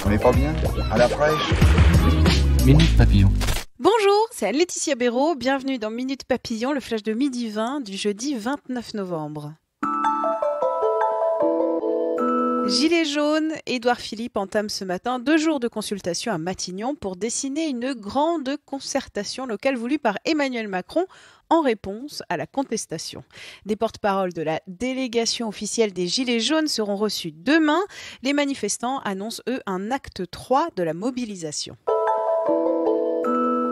On n'est pas bien? À la fraîche? Minute Papillon. Bonjour, c'est Laetitia Béraud, bienvenue dans Minute Papillon, le flash de midi 20 du jeudi 29 novembre. Gilets jaunes, Édouard Philippe entame ce matin 2 jours de consultation à Matignon pour dessiner une grande concertation locale voulue par Emmanuel Macron en réponse à la contestation. Des porte-paroles de la délégation officielle des Gilets jaunes seront reçus demain. Les manifestants annoncent, eux, un acte 3 de la mobilisation.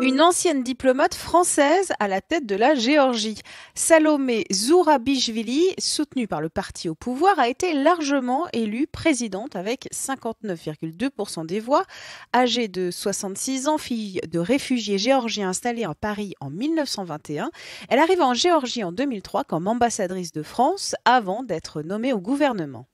Une ancienne diplomate française à la tête de la Géorgie. Salomé Zourabichvili, soutenue par le parti au pouvoir, a été largement élue présidente avec 59,2% des voix. Âgée de 66 ans, fille de réfugiés géorgiens installés à Paris en 1921, elle arrive en Géorgie en 2003 comme ambassadrice de France avant d'être nommée au gouvernement.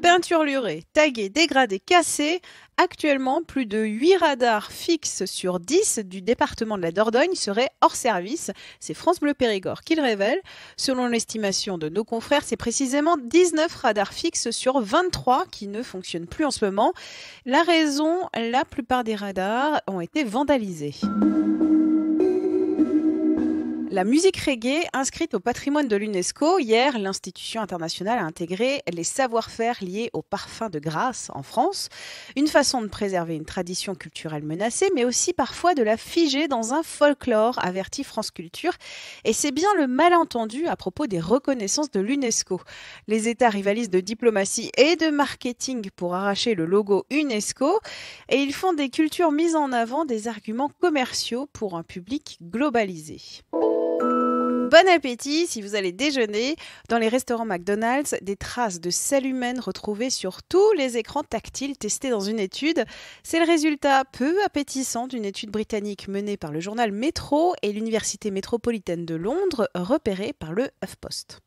Peinturlurés, tagués, dégradés, cassés. Actuellement, plus de 8 radars fixes sur 10 du département de la Dordogne seraient hors service. C'est France Bleu Périgord qui le révèle. Selon l'estimation de nos confrères, c'est précisément 19 radars fixes sur 23 qui ne fonctionnent plus en ce moment. La raison, la plupart des radars ont été vandalisés. La musique reggae, inscrite au patrimoine de l'UNESCO, hier, l'institution internationale a intégré les savoir-faire liés au parfum de Grasse en France. Une façon de préserver une tradition culturelle menacée, mais aussi parfois de la figer dans un folklore, avertit France Culture. Et c'est bien le malentendu à propos des reconnaissances de l'UNESCO. Les États rivalisent de diplomatie et de marketing pour arracher le logo UNESCO. Et ils font des cultures mises en avant des arguments commerciaux pour un public globalisé. Bon appétit si vous allez déjeuner. Dans les restaurants McDonald's, des traces de sel humaine retrouvées sur tous les écrans tactiles testés dans une étude. C'est le résultat peu appétissant d'une étude britannique menée par le journal Metro et l'Université métropolitaine de Londres, repérée par le HuffPost.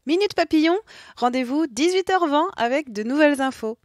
Minute Papillon, rendez-vous 18h20 avec de nouvelles infos.